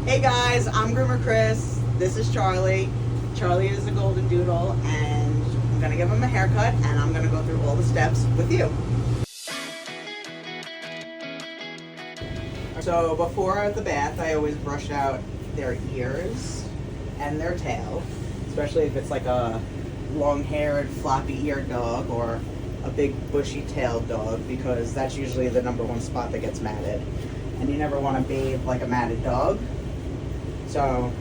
Hey guys, I'm Groomer Kris. This is Charlie. Charlie is a Goldendoodle, and I'm gonna give him a haircut, and I'm gonna go through all the steps with you. So before the bath, I always brush out their ears and their tail, especially if it's like a long-haired, floppy-eared dog or a big bushy-tailed dog, because that's usually the #1 spot that gets matted. And you never want to bathe like a matted dog. So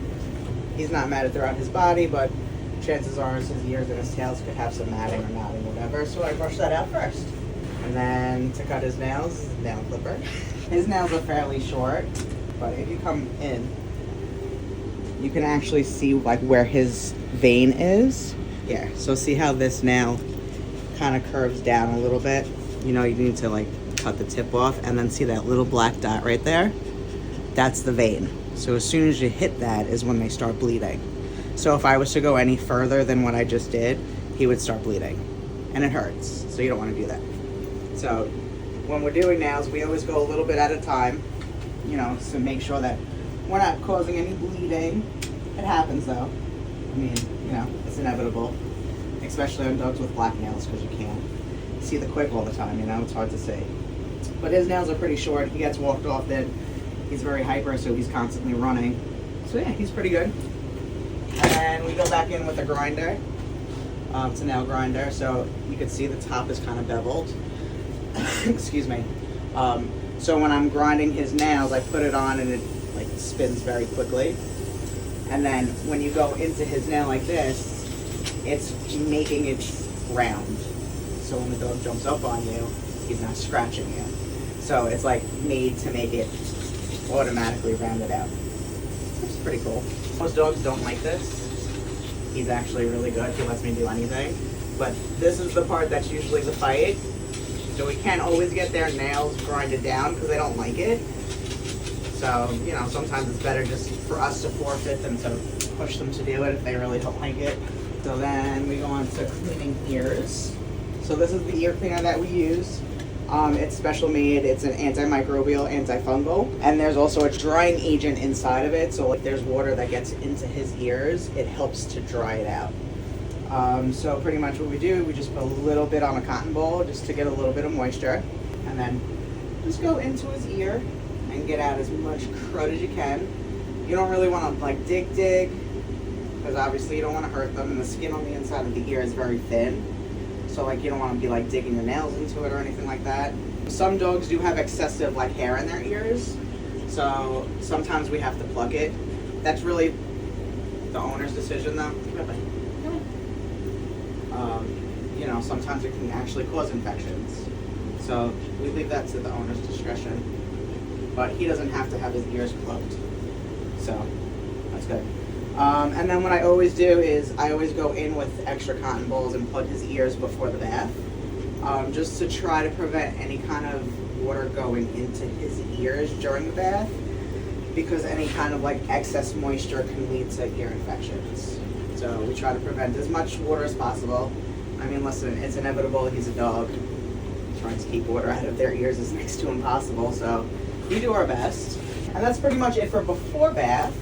he's not matted throughout his body, but chances are his ears and his tails could have some matting or knotting, whatever. So I brush that out first. And then to cut his nails, nail clipper. His nails are fairly short, but if you come in, you can actually see like where his vein is. Yeah, so see how this nail kind of curves down a little bit? You know, you need to like cut the tip off, and then see that little black dot right there? That's the vein. So as soon as you hit that is when they start bleeding. So if I was to go any further than what I just did, he would start bleeding. And it hurts, so you don't want to do that. So when we're doing nails, we always go a little bit at a time, you know, to make sure that we're not causing any bleeding. It happens though. I mean, you know, it's inevitable, especially on dogs with black nails, because you can't see the quick all the time, you know, it's hard to see. But his nails are pretty short. He gets walked off then. He's very hyper, so he's constantly running. So yeah, he's pretty good. And we go back in with a grinder. It's a nail grinder, so you can see the top is kind of beveled. Excuse me. So when I'm grinding his nails, I put it on and it like spins very quickly. And then when you go into his nail like this, it's making it round. So when the dog jumps up on you, he's not scratching you. So it's like made to make it automatically rounded out. Which is pretty cool. Most dogs don't like this. He's actually really good. He lets me do anything. But this is the part that's usually the fight. So we can't always get their nails grinded down because they don't like it. So, you know, sometimes it's better just for us to forfeit than to push them to do it if they really don't like it. So then we go on to cleaning ears. So this is the ear cleaner that we use. It's special made. It's an antimicrobial, antifungal, and there's also a drying agent inside of it. So if there's water that gets into his ears, it helps to dry it out. So pretty much what we do, we just put a little bit on a cotton ball just to get a little bit of moisture, and then just go into his ear and get out as much crud as you can. You don't really want to like dig, because obviously you don't want to hurt them, and the skin on the inside of the ear is very thin. So like you don't want to be like digging the nails into it or anything like that. Some dogs do have excessive like hair in their ears, so sometimes we have to pluck it. That's really the owner's decision though. You know, sometimes it can actually cause infections. So we leave that to the owner's discretion. But he doesn't have to have his ears plugged. So that's good. And then what I always do is I always go in with extra cotton balls and plug his ears before the bath, just to try to prevent any kind of water going into his ears during the bath, because any kind of like excess moisture can lead to ear infections. So we try to prevent as much water as possible. I mean, listen, it's inevitable. He's a dog. Trying to keep water out of their ears is next to impossible, so we do our best. And that's pretty much it for before bath.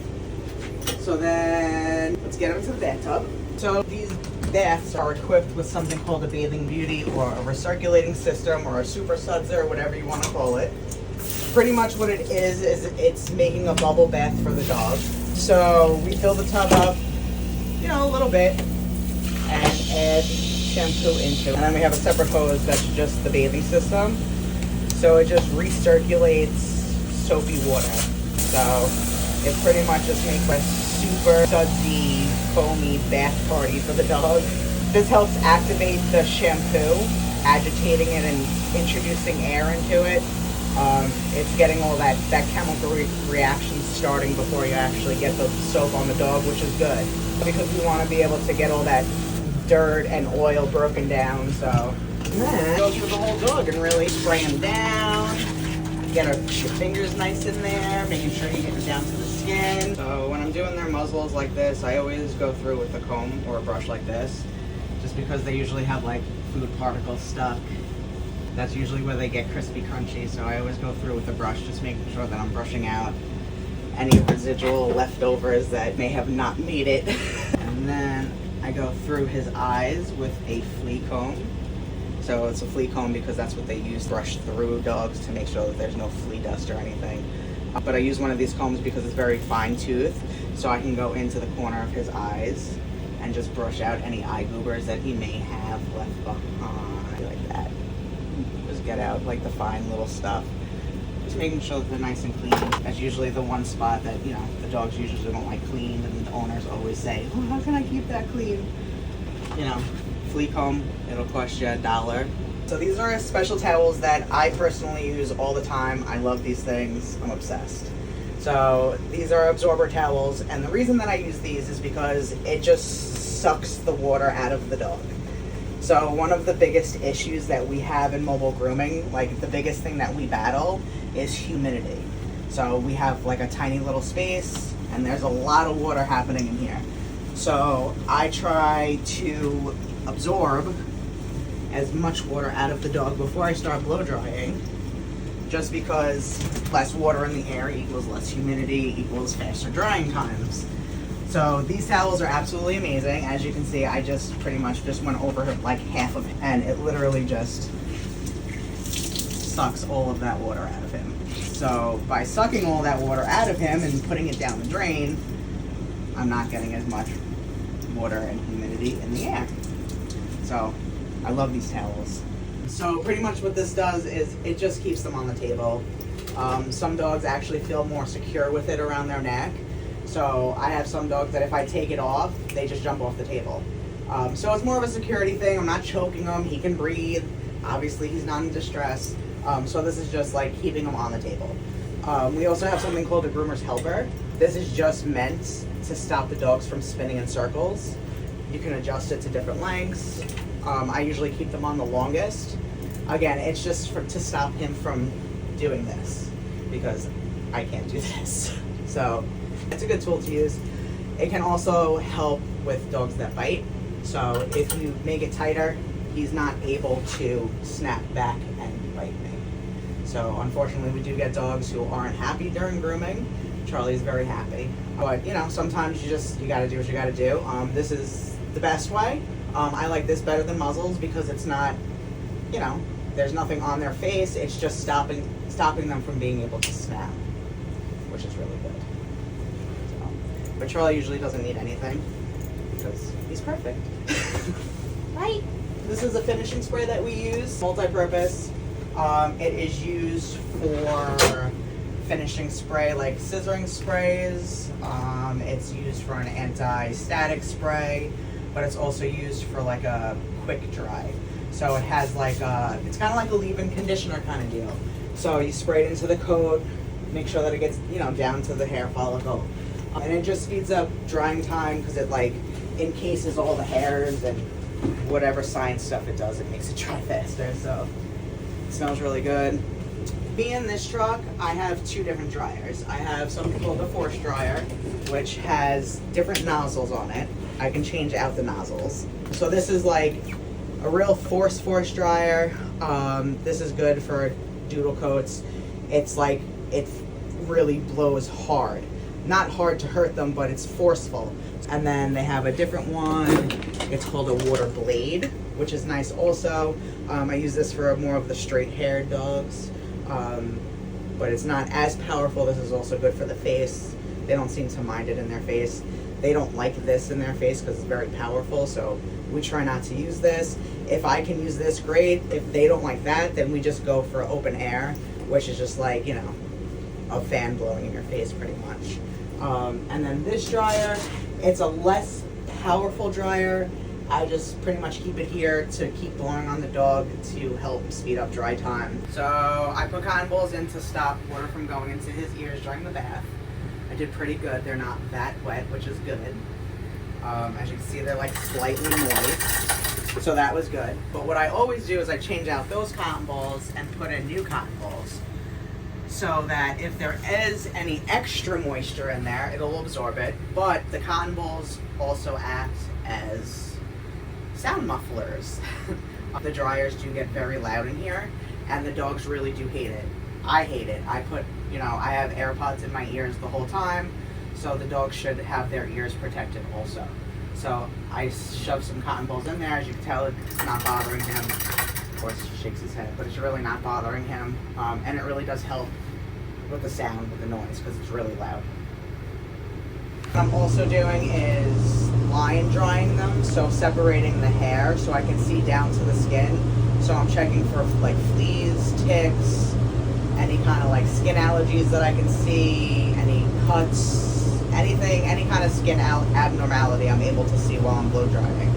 So then, let's get into the bathtub. So these baths are equipped with something called a Bathing Beauty, or a recirculating system, or a super sudsor, or whatever you want to call it. Pretty much what it is it's making a bubble bath for the dog. So we fill the tub up, you know, a little bit, and add shampoo into it. And then we have a separate hose that's just the bathing system. So it just recirculates soapy water. So it pretty much just makes a super sudsy, foamy bath party for the dog. This helps activate the shampoo, agitating it and introducing air into it. It's getting all that chemical reaction starting before you actually get the soap on the dog, which is good, because we want to be able to get all that dirt and oil broken down. So then go through the whole dog and really spray him down. Get your fingers nice in there, making sure you get it down to the skin. So when I'm doing their muzzles like this, I always go through with a comb or a brush like this, just because they usually have like food particles stuck. That's usually where they get crispy, crunchy. So I always go through with a brush, just making sure that I'm brushing out any residual leftovers that may have not made it. And then I go through his eyes with a flea comb. So it's a flea comb because that's what they use to brush through dogs to make sure that there's no flea dust or anything. But I use one of these combs because it's very fine tooth, so I can go into the corner of his eyes and just brush out any eye goobers that he may have left behind, like that. Just get out like the fine little stuff. Just making sure that they're nice and clean. That's usually the one spot that, you know, the dogs usually don't like cleaned, and the owners always say, oh, how can I keep that clean? You know, flea comb, it'll cost you $1. So these are special towels that I personally use all the time. I love these things. I'm obsessed. So these are absorber towels, and the reason that I use these is because it just sucks the water out of the dog. So one of the biggest issues that we have in mobile grooming, like the biggest thing that we battle, is humidity. So we have like a tiny little space, and there's a lot of water happening in here. So I try to absorb as much water out of the dog before I start blow drying, just because less water in the air equals less humidity equals faster drying times. So these towels are absolutely amazing. As you can see, I just pretty much just went over like half of it, and it literally just sucks all of that water out of him. So by sucking all that water out of him and putting it down the drain, I'm not getting as much water and humidity in the air. So I love these towels. So pretty much what this does is it just keeps them on the table. Some dogs actually feel more secure with it around their neck. So I have some dogs that if I take it off, they just jump off the table. So it's more of a security thing. I'm not choking him. He can breathe. Obviously, he's not in distress. So this is just like keeping him on the table. We also have something called a groomer's helper. This is just meant to stop the dogs from spinning in circles. You can adjust it to different lengths. I usually keep them on the longest. Again, it's just to stop him from doing this because I can't do this. So it's a good tool to use. It can also help with dogs that bite. So if you make it tighter, he's not able to snap back and bite me. So unfortunately, we do get dogs who aren't happy during grooming. Charlie's very happy. But you know, sometimes you gotta do what you gotta do. This is the best way. I like this better than muzzles because it's not, you know, there's nothing on their face. It's just stopping them from being able to snap, which is really good. So, but Charlie usually doesn't need anything because he's perfect. Right? This is a finishing spray that we use, multi-purpose. It is used for finishing spray like scissoring sprays. It's used for an anti-static spray, but it's also used for like a quick dry. So it has like it's kind of like a leave-in conditioner kind of deal. So you spray it into the coat, make sure that it gets, you know, down to the hair follicle. And it just speeds up drying time because it like encases all the hairs and whatever science stuff it does, it makes it dry faster. So it smells really good. Being this truck, I have two different dryers. I have something called a force dryer, which has different nozzles on it. I can change out the nozzles. So this is like a real force dryer. This is good for doodle coats. It's like, it really blows hard. Not hard to hurt them, but it's forceful. And then they have a different one. It's called a water blade, which is nice also. I use this for more of the straight-haired dogs. But it's not as powerful. This is also good for the face. They don't seem to mind it in their face. They don't like this in their face because it's very powerful, so we try not to use this. If I can use this, great. If they don't like that, then we just go for open air, which is just like, you know, a fan blowing in your face pretty much. And then this dryer, it's a less powerful dryer. I just pretty much keep it here to keep blowing on the dog to help speed up dry time. So I put cotton balls in to stop water from going into his ears during the bath. I did pretty good. They're not that wet, which is good. As you can see, they're like slightly moist. So that was good. But what I always do is I change out those cotton balls and put in new cotton balls, so that if there is any extra moisture in there, it'll absorb it. But the cotton balls also act as sound mufflers. The dryers do get very loud in here, and the dogs really do hate it. I hate it. I have AirPods in my ears the whole time, so the dog should have their ears protected also. So I shove some cotton balls in there. As you can tell, it's not bothering him. Of course, he shakes his head, but it's really not bothering him. And it really does help with the sound, with the noise, because it's really loud. What I'm also doing is line drying them, so separating the hair so I can see down to the skin. So I'm checking for like fleas, ticks, any kind of like skin allergies that I can see, any cuts, anything, any kind of skin abnormality I'm able to see while I'm blow drying.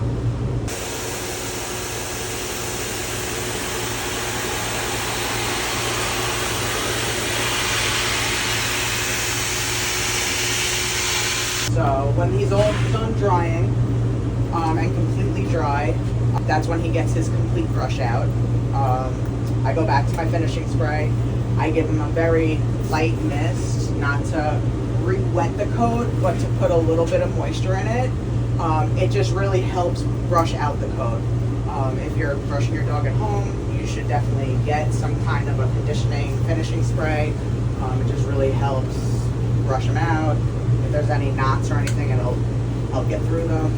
So when he's all done drying and completely dry, that's when he gets his complete brush out. I go back to my finishing spray. I give him a very light mist, not to re-wet the coat, but to put a little bit of moisture in it. It just really helps brush out the coat. If you're brushing your dog at home, you should definitely get some kind of a conditioning finishing spray. It just really helps brush them out. If there's any knots or anything, it'll help get through them.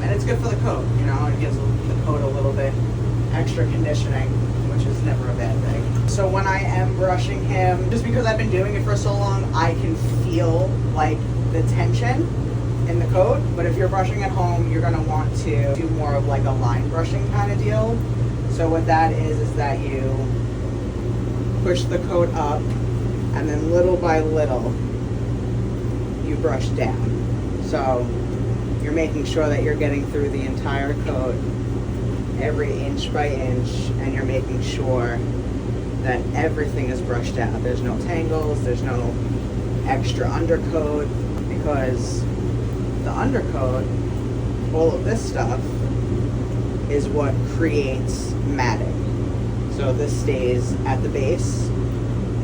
And it's good for the coat, it gives the coat a little bit extra conditioning, which is never a bad thing. So when I am brushing him, just because I've been doing it for so long, I can feel like the tension in the coat. But if you're brushing at home, you're gonna want to do more of like a line brushing kind of deal. So what that is that you push the coat up, and then little by little, you brush down. So you're making sure that you're getting through the entire coat every inch by inch, and you're making sure that everything is brushed out. There's no tangles, there's no extra undercoat, because the undercoat, all of this stuff, is what creates matting. So this stays at the base,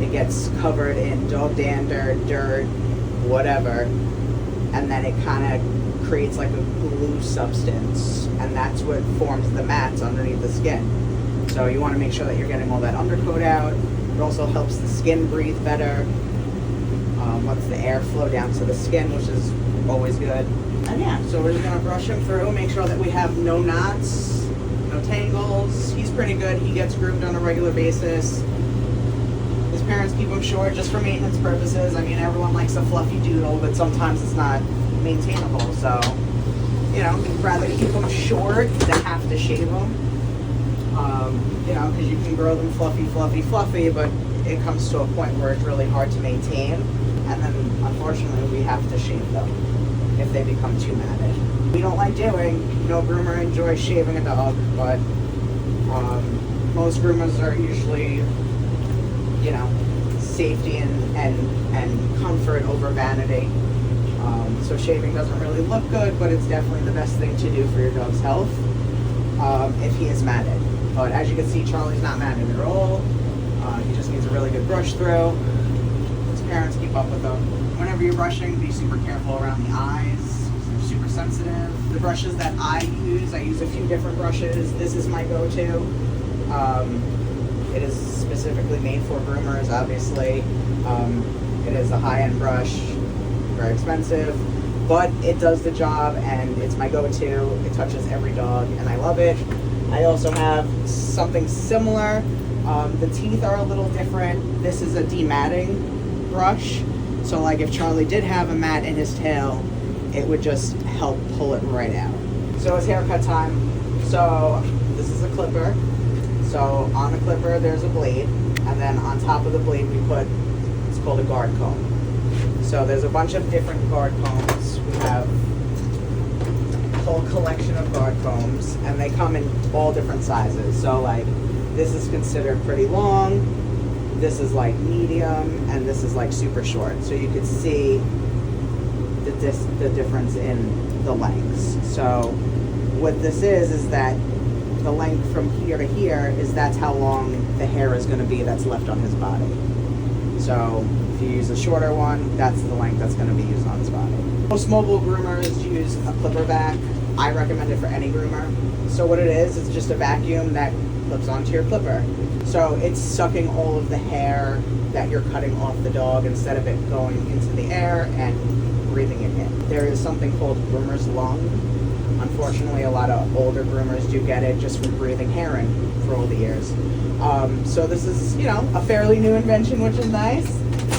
it gets covered in dog dander, dirt, whatever, and then it kind of creates like a glue substance, and that's what forms the mats underneath the skin. So you want to make sure that you're getting all that undercoat out. It also helps the skin breathe better, lets the air flow down to the skin, which is always good. And yeah, so we're just going to brush him through, make sure that we have no knots, no tangles. He's pretty good. He gets groomed on a regular basis. His parents keep him short just for maintenance purposes. I mean, everyone likes a fluffy doodle, but sometimes it's not maintainable, so you'd rather keep them short than have to shave them, because you can grow them fluffy, but it comes to a point where it's really hard to maintain, and then unfortunately we have to shave them if they become too matted. We don't like doing, no groomer enjoys shaving a dog, but most groomers are usually safety and comfort over vanity. So shaving doesn't really look good, but it's definitely the best thing to do for your dog's health if he is matted. But as you can see, Charlie's not matted at all. He just needs a really good brush through. His parents keep up with him. Whenever you're brushing, be super careful around the eyes. They're super sensitive. The brushes that I use a few different brushes. This is my go-to. It is specifically made for groomers, obviously. It is a high-end brush. Very expensive, but it does the job, and it's my go-to. It touches every dog, and I love it. I also have something similar. The teeth are a little different. This is a dematting brush, so like if Charlie did have a mat in his tail, it would just help pull it right out. So it's haircut time. So this is a clipper. So on the clipper there's a blade, and then on top of the blade we put, it's called a guard comb. So there's a bunch of different guard combs. We have a whole collection of guard combs, and they come in all different sizes. So like this is considered pretty long, this is like medium, and this is like super short. So you could see the difference in the lengths. So what this is that the length from here to here that's how long the hair is going to be that's left on his body. So if you use a shorter one, that's the length that's going to be used on his body. Most mobile groomers use a clipper vac. I recommend it for any groomer. So what it is, it's just a vacuum that clips onto your clipper. So it's sucking all of the hair that you're cutting off the dog instead of it going into the air and breathing it in. There is something called groomer's lung. Unfortunately, a lot of older groomers do get it just from breathing hair in for all the years. So this is, you know, a fairly new invention, which is nice.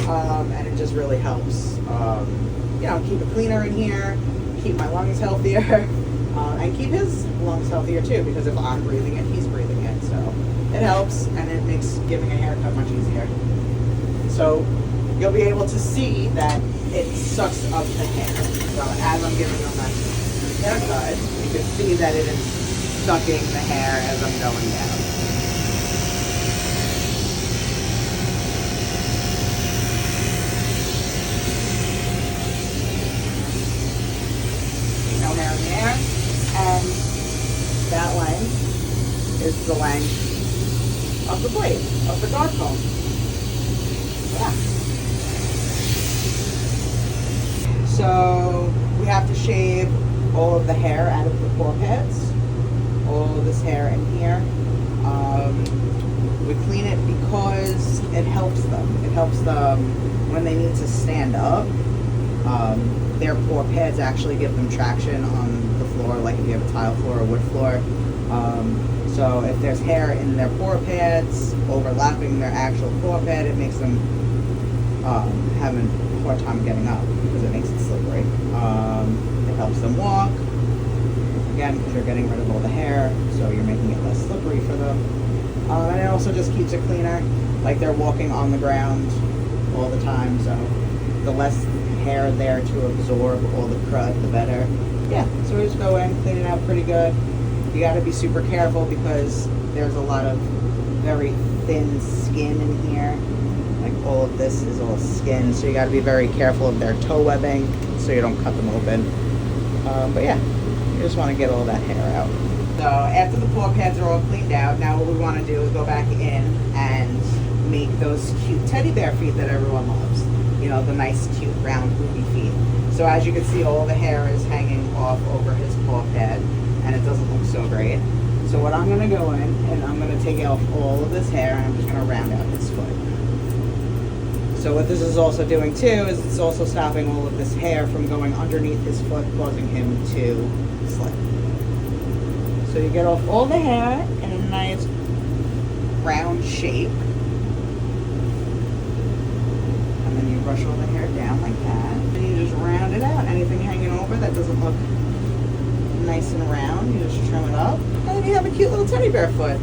And it just really helps, you know, keep it cleaner in here, keep my lungs healthier, and keep his lungs healthier too, because if I'm breathing it, he's breathing it. So it helps, and it makes giving a haircut much easier. So you'll be able to see that it sucks up the hair. So as I'm giving him a haircut, you can see that it is sucking the hair as I'm going down. No hair in the air, and that length is the length of the blade, of the guard comb. Yeah. So we have to shave all of the hair out of the paw pads, all of this hair in here. We clean it because it helps them. It helps them when they need to stand up. Their paw pads actually give them traction on the floor, like if you have a tile floor or wood floor. So if there's hair in their paw pads overlapping their actual paw pad, it makes them having a hard time getting up because it makes it slippery. It helps them walk, again, because you're getting rid of all the hair, so you're making it less slippery for them. And it also just keeps it cleaner, like they're walking on the ground all the time, so the less hair there to absorb all the crud, the better. Yeah, so we just go in, clean it out pretty good. You got to be super careful because there's a lot of very thin skin in here. Like all of this is all skin, so you got to be very careful of their toe webbing so you don't cut them open. But yeah, you just want to get all that hair out. So after the paw pads are all cleaned out, now what we want to do is go back in and make those cute teddy bear feet that everyone loves. You know, the nice, cute, round, poofy feet. So as you can see, all the hair is hanging off over his paw pad, and it doesn't look so great. So what I'm going to go in, and I'm going to take off all of this hair, and I'm just going to round out his foot. So what this is also doing too is it's also stopping all of this hair from going underneath his foot, causing him to slip. So you get off all the hair in a nice round shape. And then you brush all the hair down like that. And you just round it out. Anything hanging over that doesn't look nice and round, you just trim it up. And then you have a cute little teddy bear foot.